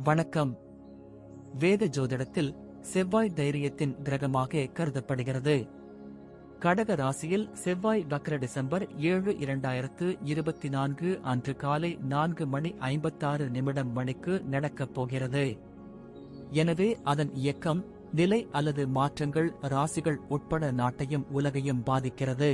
வணக்கம். வேத ஜோதிடத்தில் செவ்வாய் தைரியத்தின் கிரகமாக கருதப்படுகிறது. கடக ராசியில் செவ்வாய் வக்ர டிசம்பர் 7, 2024 அன்று காலை 4:56 மணிக்கு நடக்கப் போகிறது. எனவே அதன் இயக்கம், நிலை அல்லது மாற்றங்கள் ராசிகள் உட்பட நாட்டையும் உலகையும் பாதிக்கிறது.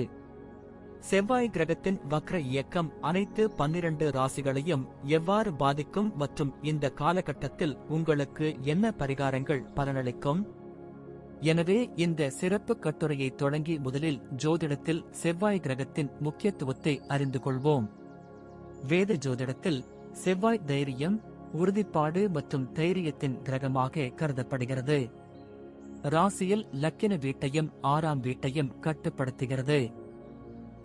செவ்வாய் கிரகத்தின் வக்ர இயக்கம் அனைத்து 12 ராசிகளையும் எவ்வாறு பாதிக்கும் மற்றும் இந்த காலகட்டத்தில் உங்களுக்கு என்ன பரிகாரங்கள் பலனளிக்கும்? எனவே இந்த சிறப்பு கட்டுரையை தொடங்கி முதலில் ஜோதிடத்தில் செவ்வாய் கிரகத்தின் முக்கியத்துவத்தை அறிந்து கொள்வோம். வேத ஜோதிடத்தில் செவ்வாய் தைரியம், உறுதிப்பாடு மற்றும் தைரியத்தின் கிரகமாக கருதப்படுகிறது. ராசியில் லக்கின வீட்டையும் 6ஆம் வீட்டையும் கட்டுப்படுத்துகிறது.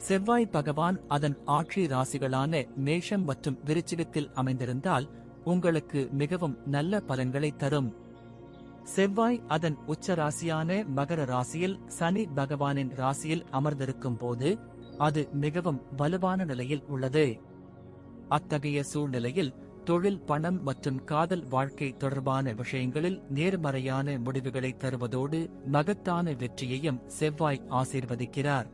செவ்வாய் பகவான் அதன் ஆட்சி ராசிகளான மேஷம் மற்றும் விருச்சிகத்தில் அமைந்திருந்தால் உங்களுக்கு மிகவும் நல்ல பலன்களை தரும். செவ்வாய் அதன் உச்ச ராசியான மகர ராசியில் சனி பகவானின் ராசியில் அமர்ந்திருக்கும் போது அது மிகவும் வலுவான நிலையில் உள்ளது. அத்தகைய சூழ்நிலையில் தொழில், பணம் மற்றும் காதல் வாழ்க்கை தொடர்பான விஷயங்களில் நேர்மறையான முடிவுகளை தருவதோடு மகத்தான வெற்றியையும் செவ்வாய் ஆசீர்வதிக்கிறார்.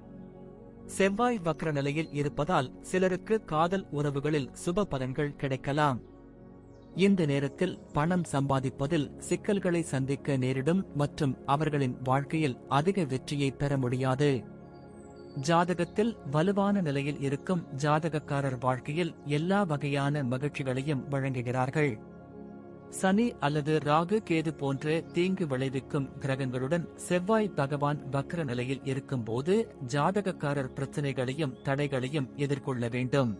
செவ்வாய் வக்ர நிலையில் இருப்பதால் சிலருக்கு காதல் உறவுகளில் சுப பலன்கள் கிடைக்கலாம். இந்த நேரத்தில் பணம் சம்பாதிப்பதில் சிக்கல்களை சந்திக்க நேரிடும் மற்றும் அவர்களின் வாழ்க்கையில் அதிக வெற்றியை பெற முடியாது. ஜாதகத்தில் வலுவான நிலையில் இருக்கும் ஜாதகக்காரர் வாழ்க்கையில் எல்லா வகையான மகிழ்ச்சிகளையும் வழங்குகிறார்கள். சனி அல்லது ராகு, கேது போன்ற தீங்கு விளைவிக்கும் கிரகங்களுடன் செவ்வாய் பகவான் வக்ர நிலையில் இருக்கும்போது ஜாதகக்காரர் பிரச்சனைகளையும் தடைகளையும் எதிர்கொள்ள வேண்டும்.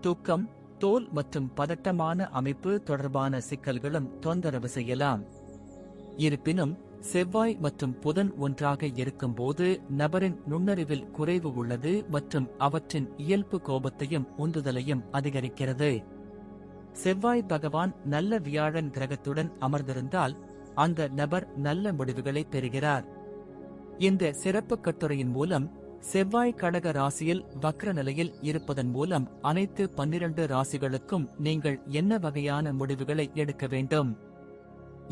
தூக்கம், தோல் மற்றும் பதட்டமான அமைப்பு தொடர்பான சிக்கல்களும் தொந்தரவு செய்யலாம். இருப்பினும் செவ்வாய் மற்றும் புதன் ஒன்றாக இருக்கும்போது நபரின் நுண்ணறிவில் குறைவு உள்ளது மற்றும் அவற்றின் இயல்பு கோபத்தையும் உந்துதலையும் அதிகரிக்கிறது. செவ்வாய் பகவான் நல்ல வியாழன் கிரகத்துடன் அமர்ந்திருந்தால் அந்த நபர் நல்ல முடிவுகளை பெறுகிறார். இந்த சிறப்பு கட்டுரையின் மூலம் செவ்வாய் கடக ராசியில் வக்ர நிலையில் இருப்பதன் மூலம் அனைத்து 12 ராசிகளுக்கும் நீங்கள் என்ன வகையான முடிவுகளை எடுக்க வேண்டும்,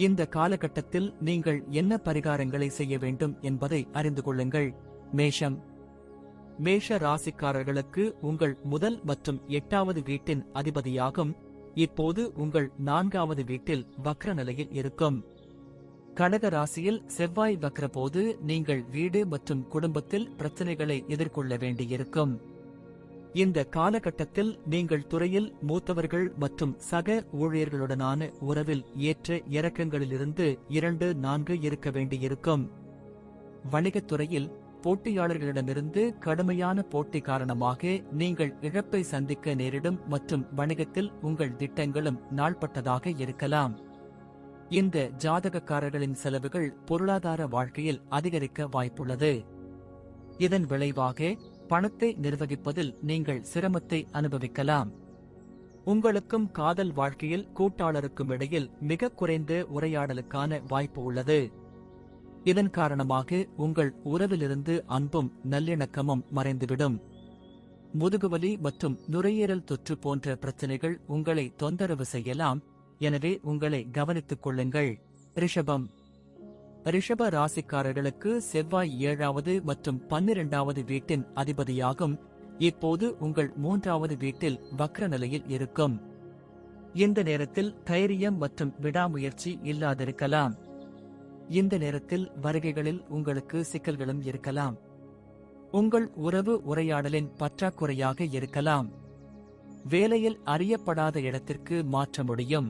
இந்த காலகட்டத்தில் நீங்கள் என்ன பரிகாரங்களை செய்ய வேண்டும் என்பதை அறிந்து கொள்ளுங்கள். மேஷம். மேஷ ராசிக்காரர்களுக்கு உங்கள் முதல் மற்றும் 8வது வீட்டின் அதிபதியாகும் இப்போது உங்கள் 4வது வீட்டில் வக்ர நிலையில் இருக்கும். கடக ராசியில் செவ்வாய் வக்ர போது நீங்கள் வீடு மற்றும் குடும்பத்தில் பிரச்சனைகளை எதிர்கொள்ள வேண்டியிருக்கும். இந்த காலகட்டத்தில் நீங்கள் துறையில் மூத்தவர்கள் மற்றும் சக ஊழியர்களுடனான உறவில் ஏற்ற இறக்கங்களிலிருந்து 2-4 இருக்க வேண்டியிருக்கும். வணிகத்துறையில் போட்டியாளர்களிடமிருந்து கடுமையான போட்டி காரணமாக நீங்கள் இழப்பை சந்திக்க நேரிடும் மற்றும் வணிகத்தில் உங்கள் திட்டங்களும் நாள்பட்டதாக இருக்கலாம். இந்த ஜாதகக்காரர்களின் செலவுகள் பொருளாதார வாழ்க்கையில் அதிகரிக்க வாய்ப்புள்ளது. இதன் விளைவாக பணத்தை நிர்வகிப்பதில் நீங்கள் சிரமத்தை அனுபவிக்கலாம். உங்களுக்கும் காதல் வாழ்க்கையில் கூட்டாளருக்கும் இடையில் மிக குறைந்த உரையாடலுக்கான வாய்ப்பு உள்ளது. இதன் காரணமாக உங்கள் உறவிலிருந்து அன்பும் நல்லிணக்கமும் மறைந்துவிடும். முதுகுவலி மற்றும் நுரையீரல் தொற்று போன்ற பிரச்சனைகள் உங்களை தொந்தரவு செய்யலாம். எனவே உங்களை கவனித்துக் கொள்ளுங்கள். ரிஷபம். ரிஷப ராசிக்காரர்களுக்கு செவ்வாய் 7வது மற்றும் 12வது வீட்டின் அதிபதியாகும் இப்போது உங்கள் 3வது வீட்டில் வக்ர நிலையில் இருக்கும். இந்த நேரத்தில் தைரியம் மற்றும் விடாமுயற்சி இல்லாதிருக்கலாம். இந்த நேரத்தில் வருகைகளில் உங்களுக்கு சிக்கல்களும் இருக்கலாம். உங்கள் உறவு உரையாடலின் பற்றாக்குறையாக இருக்கலாம். வேலையில் அறியப்படாத இடத்திற்கு மாற்ற முடியும்.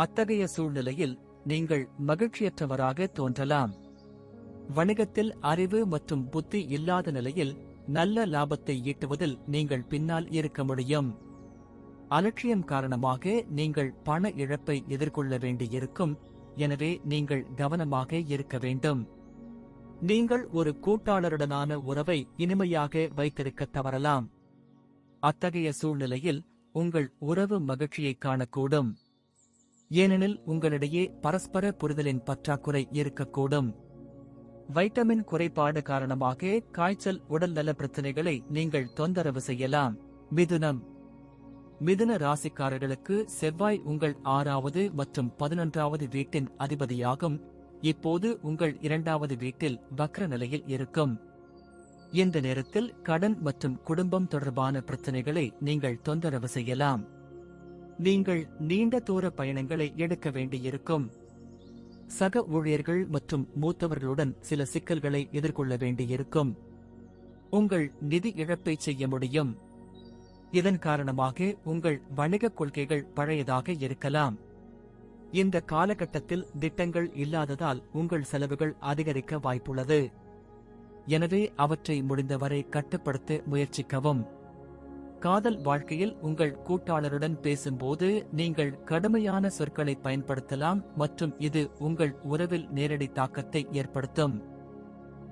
அத்தகைய சூழ்நிலையில் நீங்கள் மகிழ்ச்சியற்றவராக தோன்றலாம். வணிகத்தில் அறிவு மற்றும் புத்தி இல்லாத நிலையில் நல்ல லாபத்தை ஈட்டுவதில் நீங்கள் பின்னால் இருக்க முடியும். அலட்சியம் காரணமாக நீங்கள் பண இழப்பை எதிர்கொள்ள வேண்டியிருக்கும். எனவே நீங்கள் கவனமாக இருக்க வேண்டும். நீங்கள் ஒரு கூட்டாளருடனான உறவை இனிமையாக வைத்திருக்க தவறலாம். அத்தகைய சூழ்நிலையில் உங்கள் உறவு மகிழ்ச்சியை காணக்கூடும். ஏனெனில் உங்களிடையே பரஸ்பர புரிதலின் பற்றாக்குறை இருக்கக்கூடும். வைட்டமின் குறைபாடு காரணமாக காய்ச்சல், உடல்நல பிரச்சனைகளை நீங்கள் தொந்தரவு செய்யலாம். மிதுனம். மிதுன ராசிக்காரர்களுக்கு செவ்வாய் உங்கள் 6வது மற்றும் 11வது வீட்டின் அதிபதியாகும். இப்போது உங்கள் 2வது வீட்டில் வக்ர நிலையில் இருக்கும். இந்த நேரத்தில் கடன் மற்றும் குடும்பம் தொடர்பான பிரச்சனைகளை நீங்கள் தொந்தரவு செய்யலாம். நீங்கள் நீண்ட தூர பயணங்களை எடுக்க வேண்டியிருக்கும். சக ஊழியர்கள் மற்றும் மூத்தவர்களுடன் சில சிக்கல்களை எதிர்கொள்ள வேண்டியிருக்கும். உங்கள் நிதி இழப்பை செய்ய முடியும். இதன் காரணமாக உங்கள் வணிகக் கொள்கைகள் பழையதாக இருக்கலாம். இந்த காலகட்டத்தில் திட்டங்கள் இல்லாததால் உங்கள் செலவுகள் அதிகரிக்க வாய்ப்புள்ளது. எனவே அவற்றை முடிந்தவரை கட்டுப்படுத்த முயற்சிக்கவும். காதல் வாழ்க்கையில் உங்கள் கூட்டாளருடன் பேசும்போது நீங்கள் கடுமையான சொற்களை பயன்படுத்தலாம் மற்றும் இது உங்கள் உறவில் நேரடி தாக்கத்தை ஏற்படுத்தும்.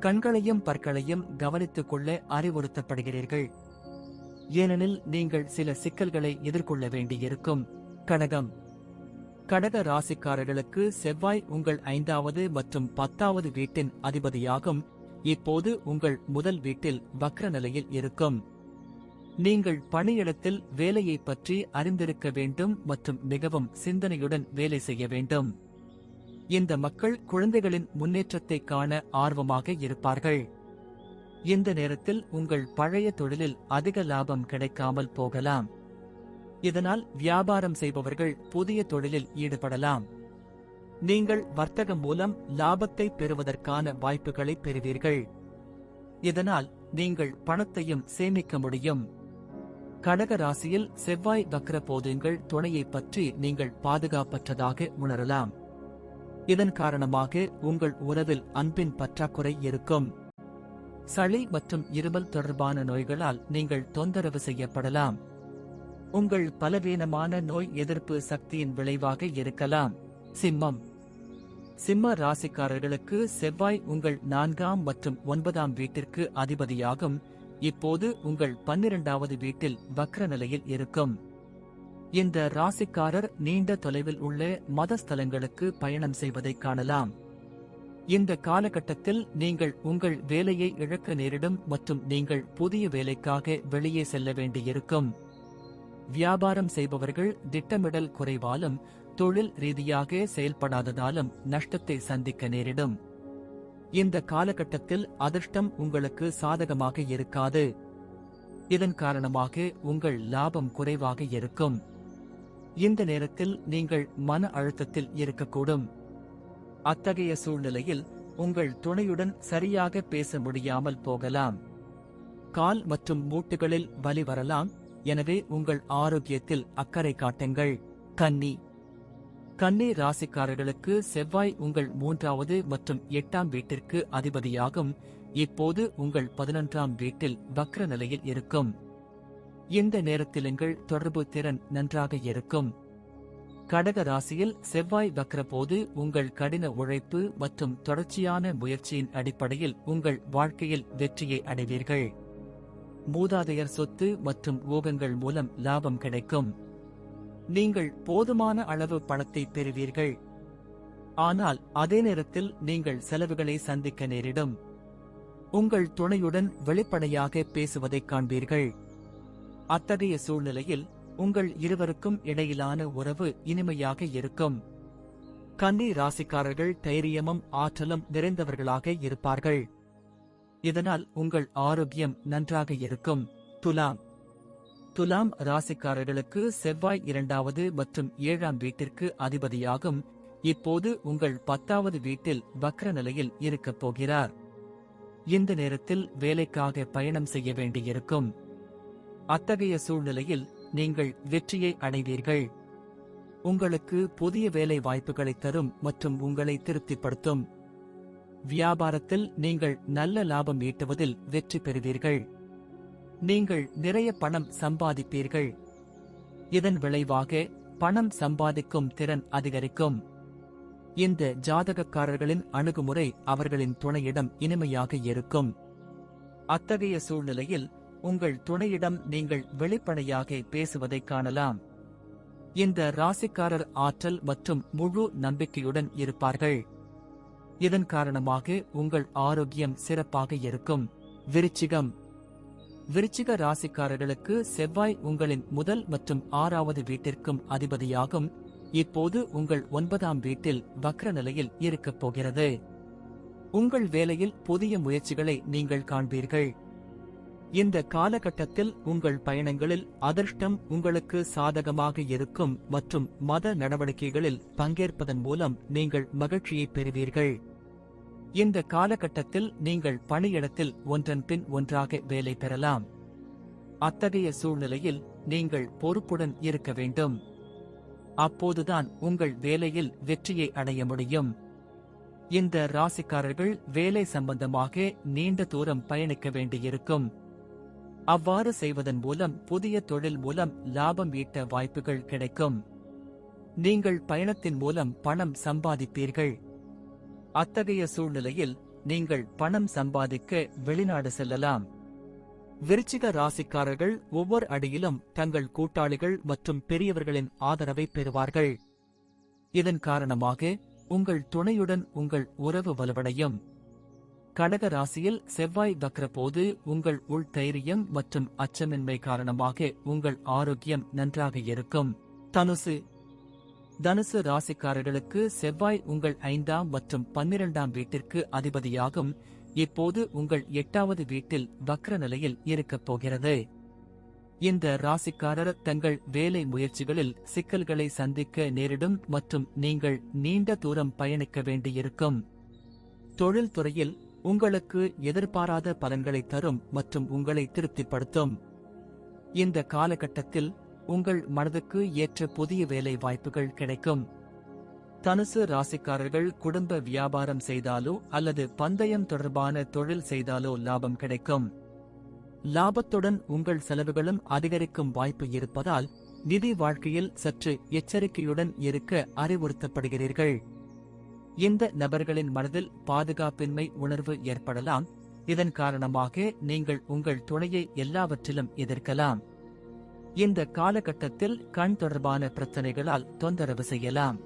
கண்களையும் பற்களையும் கவனித்துக் கொள்ள அறிவுறுத்தப்படுகிறீர்கள், ஏனெனில் நீங்கள் சில சிக்கல்களை எதிர்கொள்ள வேண்டியிருக்கும். கடகம். கடக ராசிக்காரர்களுக்கு செவ்வாய் உங்கள் 5வது மற்றும் 10வது வீட்டின் அதிபதியாகும். இப்போது உங்கள் முதல் வீட்டில் வக்ர நிலையில் இருக்கும். நீங்கள் பணியிடத்தில் வேலையை பற்றி அறிந்திருக்க வேண்டும் மற்றும் மிகவும் சிந்தனையுடன் வேலை செய்ய வேண்டும். இந்த மக்கள் குழந்தைகளின் முன்னேற்றத்தை காண ஆர்வமாக இருப்பார்கள். இந்த நேரத்தில் உங்கள் பழைய தொழிலில் அதிக லாபம் கிடைக்காமல் போகலாம். இதனால் வியாபாரம் செய்பவர்கள் புதிய தொழிலில் ஈடுபடலாம். நீங்கள் வர்த்தகம் மூலம் லாபத்தை பெறுவதற்கான வாய்ப்புகளை பெறுவீர்கள். இதனால் நீங்கள் பணத்தையும் சேமிக்க முடியும். கடக ராசியில் செவ்வாய் வக்ர போதுங்கள் துணையை பற்றி நீங்கள் பாதுகாப்பற்றதாக உணரலாம். இதன் காரணமாக உங்கள் உறவில் அன்பின் பற்றாக்குறை இருக்கும். சளி மற்றும் இருமல் தொடர்பான நோய்களால் நீங்கள் தொந்தரவு செய்யப்படலாம். உங்கள் பலவீனமான நோய் எதிர்ப்பு சக்தியின் விளைவாக இருக்கலாம். சிம்மம். சிம்ம ராசிக்காரர்களுக்கு செவ்வாய் உங்கள் 4ஆம் மற்றும் 9ஆம் வீட்டிற்கு அதிபதியாகும். இப்போது உங்கள் 12வது வீட்டில் வக்ர நிலையில் இருக்கும். இந்த ராசிக்காரர் நீண்ட தொலைவில் உள்ள மத ஸ்தலங்களுக்கு பயணம் செய்வதை காணலாம். இந்த காலகட்டத்தில் நீங்கள் உங்கள் வேலையை இழக்க நேரிடும் மற்றும் நீங்கள் புதிய வேலைக்காக வெளியே செல்ல வேண்டியிருக்கும். வியாபாரம் செய்பவர்கள் திட்டமிடல் குறைவாலும் தொழில் ரீதியாக செயல்படாததாலும் நஷ்டத்தை சந்திக்க நேரிடும். இந்த காலகட்டத்தில் அதிர்ஷ்டம் உங்களுக்கு சாதகமாக இருக்காது. இதன் காரணமாக உங்கள் லாபம் குறைவாக இருக்கும். இந்த நேரத்தில் நீங்கள் மன அழுத்தத்தில் இருக்கக்கூடும். அத்தகைய சூழ்நிலையில் உங்கள் துணையுடன் சரியாக பேச முடியாமல் போகலாம். கால் மற்றும் மூட்டுகளில் வலி வரலாம். எனவே உங்கள் ஆரோக்கியத்தில் அக்கறை காட்டுங்கள். கன்னி. கன்னி ராசிக்காரர்களுக்கு செவ்வாய் உங்கள் 3வது மற்றும் 8ஆம் வீட்டிற்கு அதிபதியாகும். இப்போது உங்கள் 11ஆம் வீட்டில் வக்ர நிலையில் இருக்கும். இந்த நேரத்தில் உங்கள் தொடர்பு திறன் நன்றாக இருக்கும். கடக ராசியில் செவ்வாய் வக்ர போது உங்கள் கடின உழைப்பு மற்றும் தொடர்ச்சியான முயற்சியின் அடிப்படையில் உங்கள் வாழ்க்கையில் வெற்றியை அடைவீர்கள். மூதாதையர் சொத்து மற்றும் ஊகங்கள் மூலம் லாபம் கிடைக்கும். நீங்கள் போதுமான அளவு பணத்தை பெறுவீர்கள். ஆனால் அதே நேரத்தில் நீங்கள் செலவுகளை சந்திக்க நேரிடும். உங்கள் துணையுடன் வெளிப்படையாக பேசுவதைக் காண்பீர்கள். அத்தகைய சூழ்நிலையில் உங்கள் இருவருக்கும் இடையிலான உறவு இனிமையாக இருக்கும். கன்னி ராசிக்காரர்கள் தைரியமும் ஆற்றலும் நிறைந்தவர்களாக இருப்பார்கள். இதனால் உங்கள் ஆரோக்கியம் நன்றாக இருக்கும். துலாம். துலாம் ராசிக்காரர்களுக்கு செவ்வாய் 2வது மற்றும் 7ஆம் வீட்டிற்கு அதிபதியாகும். இப்போது உங்கள் 10வது வீட்டில் வக்ர நிலையில் இருக்கப் போகிறார். இந்த நேரத்தில் வேலைக்காக பயணம் செய்ய வேண்டியிருக்கும். அத்தகைய சூழ்நிலையில் நீங்கள் வெற்றியை அடைவீர்கள். உங்களுக்கு புதிய வேலை வாய்ப்புகளை தரும் மற்றும் உங்களை திருப்திப்படுத்தும். வியாபாரத்தில் நீங்கள் நல்ல லாபம் ஈட்டுவதில் வெற்றி பெறுவீர்கள். நீங்கள் நிறைய பணம் சம்பாதிப்பீர்கள். இதன் விளைவாக பணம் சம்பாதிக்கும் திறன் அதிகரிக்கும். இந்த ஜாதகக்காரர்களின் அணுகுமுறை அவர்களின் துணையிடம் இனிமையாக இருக்கும். அத்தகைய சூழ்நிலையில் உங்கள் துணையிடம் நீங்கள் வெளிப்படையாக பேசுவதைக் காணலாம். இந்த ராசிக்காரர் ஆற்றல் மற்றும் முழு நம்பிக்கையுடன் இருப்பார்கள். இதன் காரணமாக உங்கள் ஆரோக்கியம் சிறப்பாக இருக்கும். விருச்சிகம். விருச்சிக ராசிக்காரர்களுக்கு செவ்வாய் உங்களின் முதல் மற்றும் 6வது வீட்டிற்கும் அதிபதியாகும். இப்போது உங்கள் 9ஆம் வீட்டில் வக்ர நிலையில் இருக்கப் போகிறது. உங்கள் வேலையில் புதிய முயற்சிகளை நீங்கள் காண்பீர்கள். இந்த காலகட்டத்தில் உங்கள் பயணங்களில் அதிர்ஷ்டம் உங்களுக்கு சாதகமாக இருக்கும் மற்றும் மத நடவடிக்கைகளில் பங்கேற்பதன் மூலம் நீங்கள் மகிழ்ச்சியை பெறுவீர்கள். இந்த காலகட்டத்தில் நீங்கள் பணியிடத்தில் ஒன்றன் பின் ஒன்றாக வேலை பெறலாம். அத்தகைய சூழ்நிலையில் நீங்கள் பொறுப்புடன் இருக்க வேண்டும். அப்போதுதான் உங்கள் வேலையில் வெற்றியை அடைய முடியும். இந்த ராசிக்காரர்கள் வேலை சம்பந்தமாக நீண்ட தூரம் பயணிக்க வேண்டியிருக்கும். அவ்வாறு செய்வதன் மூலம் புதிய தொழில் மூலம் லாபம் ஈட்ட வாய்ப்புகள் கிடைக்கும். நீங்கள் பயணத்தின் மூலம் பணம் சம்பாதிப்பீர்கள். அத்தகைய சூழ்நிலையில் நீங்கள் பணம் சம்பாதிக்க வெளிநாடு செல்லலாம். விருச்சிக ராசிக்காரர்கள் ஒவ்வொரு அடியிலும் தங்கள் கூட்டாளிகள் மற்றும் பெரியவர்களின் ஆதரவை பெறுவார்கள். இதன் காரணமாக உங்கள் துணையுடன் உங்கள் உறவு வலுவடையும். கடக ராசியில் செவ்வாய் வக்ர போது உங்கள் உள் தைரியம் மற்றும் அச்சமின்மை காரணமாக உங்கள் ஆரோக்கியம் நன்றாக இருக்கும். தனுசு ராசிக்காரர்களுக்கு செவ்வாய் உங்கள் 5ஆம் மற்றும் 12ஆம் வீட்டிற்கு அதிபதியாகும். இப்போது உங்கள் 8வது வீட்டில் வக்ர நிலையில் இருக்கப் போகிறது. இந்த ராசிக்காரர் தங்கள் வேலை முயற்சிகளில் சிக்கல்களை சந்திக்க நேரிடும் மற்றும் நீங்கள் நீண்ட தூரம் பயணிக்க வேண்டியிருக்கும். தொழில் துறையில் உங்களுக்கு எதிர்பாராத பலன்களை தரும் மற்றும் உங்களை திருப்திப்படுத்தும். இந்த காலகட்டத்தில் உங்கள் மனதுக்கு ஏற்ற புதிய வேலை வாய்ப்புகள் கிடைக்கும். தனுசு ராசிக்காரர்கள் குடும்ப வியாபாரம் செய்தாலோ அல்லது பந்தயம் தொடர்பான தொழில் செய்தாலோ லாபம் கிடைக்கும். லாபத்துடன் உங்கள் செலவுகளும் அதிகரிக்கும் வாய்ப்பு இருப்பதால் நிதி வாழ்க்கையில் சற்று எச்சரிக்கையுடன் இருக்க அறிவுறுத்தப்படுகிறீர்கள். இந்த நபர்களின் மனதில் பாதுகாப்பின்மை உணர்வு ஏற்படலாம். இதன் காரணமாக நீங்கள் உங்கள் துணையை எல்லாவற்றிலும் எதிர்க்கலாம். இந்த காலகட்டத்தில் கண் தொடர்பான பிரச்சனைகளால் தொந்தரவு செய்யலாம்.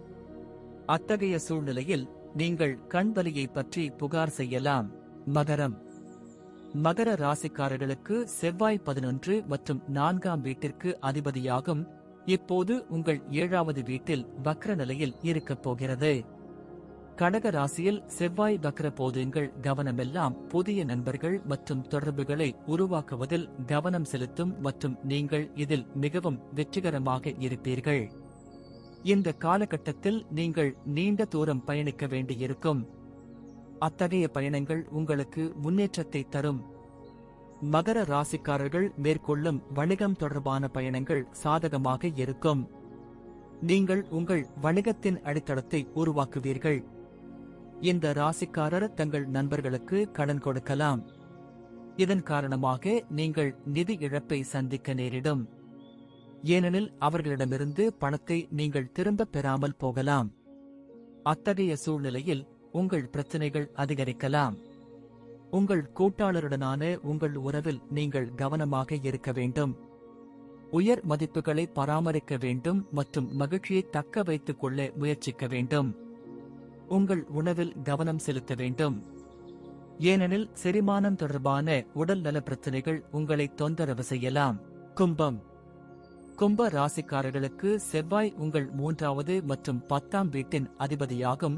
அத்தகைய சூழ்நிலையில் நீங்கள் கண் வலியை பற்றி புகார் செய்யலாம். மகர ராசிக்காரர்களுக்கு செவ்வாய் 11 மற்றும் 4ஆம் வீட்டிற்கு அதிபதியாகும். இப்போது உங்கள் 7வது வீட்டில் வக்ர நிலையில் இருக்கப் போகிறது. கடக ராசியில் செவ்வாய் வக்ர போதுங்கள் கவனமெல்லாம் புதிய நண்பர்கள் மற்றும் தொடர்புகளை உருவாக்குவதில் கவனம் செலுத்தும் மற்றும் நீங்கள் இதில் மிகவும் வெற்றிகரமாக இருப்பீர்கள். இந்த காலகட்டத்தில் நீங்கள் நீண்ட தூரம் பயணிக்க வேண்டியிருக்கும். அத்தகைய பயணங்கள் உங்களுக்கு முன்னேற்றத்தை தரும். மகர ராசிக்காரர்கள் மேற்கொள்ளும் வணிகம் தொடர்பான பயணங்கள் சாதகமாக இருக்கும். நீங்கள் உங்கள் வணிகத்தின் அடித்தளத்தை உருவாக்குவீர்கள். இந்த ராசிக்காரர் தங்கள் நண்பர்களுக்கு கடன் கொடுக்கலாம். இதன் காரணமாக நீங்கள் நிதி இழப்பை சந்திக்க நேரிடும். ஏனெனில் அவர்களிடமிருந்து பணத்தை நீங்கள் திரும்பப் பெறாமல் போகலாம். அத்தகைய சூழ்நிலையில் உங்கள் பிரச்சனைகள் அதிகரிக்கலாம். உங்கள் கூட்டாளருடனான உங்கள் உறவில் நீங்கள் கவனமாக இருக்க வேண்டும். உயர் மதிப்புகளை பராமரிக்க வேண்டும் மற்றும் மகிழ்ச்சியை தக்க வைத்துக் கொள்ள முயற்சிக்க வேண்டும். உங்கள் உணவில் கவனம் செலுத்த வேண்டும். ஏனெனில் செரிமானம் தொடர்பான உடல் நல பிரச்சனைகள் உங்களை தொந்தரவு செய்யலாம். கும்ப ராசிக்காரர்களுக்கு செவ்வாய் உங்கள் 3வது மற்றும் 10ஆம் வீட்டின் அதிபதியாகும்.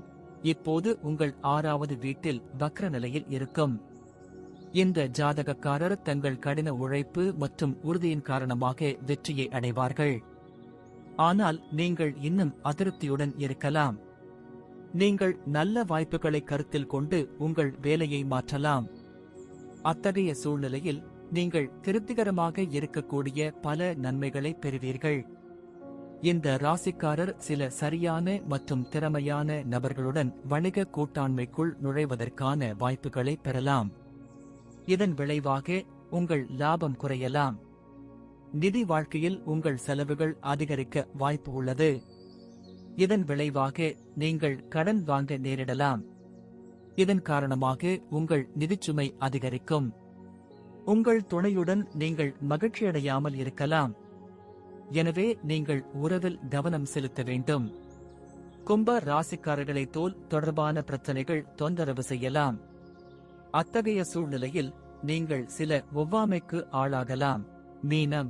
இப்போது உங்கள் 6வது வீட்டில் வக்ர நிலையில் இருக்கும். இந்த ஜாதகக்காரர் தங்கள் கடின உழைப்பு மற்றும் உறுதியின் காரணமாக வெற்றியை அடைவார்கள். ஆனால் நீங்கள் இன்னும் அதிருப்தியுடன் இருக்கலாம். நீங்கள் நல்ல வாய்ப்புகளை கருத்தில் கொண்டு உங்கள் வேலையை மாற்றலாம். அத்தகைய சூழ்நிலையில் நீங்கள் திருப்திகரமாக இருக்கக்கூடிய பல நன்மைகளை பெறுவீர்கள். இந்த ராசிக்காரர் சில சரியான மற்றும் திறமையான நபர்களுடன் வணிக கூட்டாண்மைக்குள் நுழைவதற்கான வாய்ப்புகளை பெறலாம். இதன் விளைவாக உங்கள் லாபம் குறையலாம். நிதி வாழ்க்கையில் உங்கள் செலவுகள் அதிகரிக்க வாய்ப்பு உள்ளது. இதன் விளைவாக நீங்கள் கடன் வாங்க நேரிடலாம். இதன் காரணமாக உங்கள் நிதிச்சுமை அதிகரிக்கும். உங்கள் துணையுடன் நீங்கள் மகிழ்ச்சியடையாமல் இருக்கலாம். எனவே நீங்கள் உறவில் கவனம் செலுத்த வேண்டும். கும்ப ராசிக்காரர்களை தோல் தொடர்பான பிரச்சனைகள் தொந்தரவு செய்யலாம். அத்தகைய சூழ்நிலையில் நீங்கள் சில ஒவ்வாமைக்கு ஆளாகலாம். மீனம்.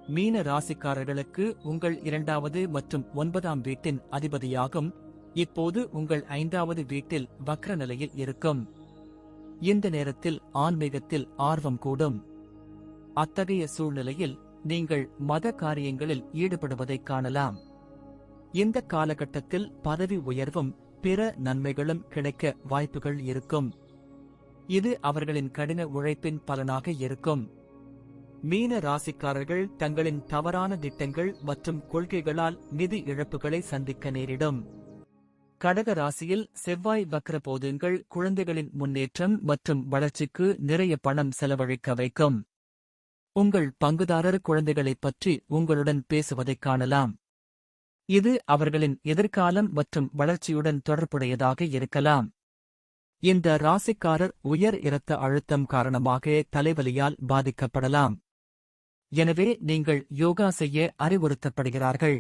மீன ராசிக்காரர்களுக்கு உங்கள் 2வது மற்றும் 9ஆம் வீட்டின் அதிபதியாகும் இப்போது உங்கள் 5வது வீட்டில் வக்ர நிலையில் இருக்கும். இந்த நேரத்தில் ஆன்மீகத்தில் ஆர்வம் கூடும். அத்தகைய சூழ்நிலையில் நீங்கள் மத காரியங்களில் ஈடுபடுவதைக் காணலாம். இந்த காலகட்டத்தில் பதவி உயர்வும் பிற நன்மைகளும் கிடைக்க வாய்ப்புகள் இருக்கும். இது அவர்களின் கடின உழைப்பின் பலனாக இருக்கும். மீன ராசிக்காரர்கள் தங்களின் தவறான திட்டங்கள் மற்றும் கொள்கைகளால் நிதி இழப்புகளை சந்திக்க நேரிடும். கடக ராசியில் செவ்வாய் வக்ர போதுங்கள் குழந்தைகளின் முன்னேற்றம் மற்றும் வளர்ச்சிக்கு நிறைய பணம் செலவழிக்க வைக்கும். உங்கள் பங்குதாரர் குழந்தைகளைப் பற்றி உங்களுடன் பேசுவதைக் காணலாம். இது அவர்களின் எதிர்காலம் மற்றும் வளர்ச்சியுடன் தொடர்புடையதாக இருக்கலாம். இந்த ராசிக்காரர் உயர் இரத்த அழுத்தம் காரணமாக தலைவலியால் பாதிக்கப்படலாம். எனவே நீங்கள் யோகா செய்ய அறிவுறுத்தப்படுகிறார்கள்.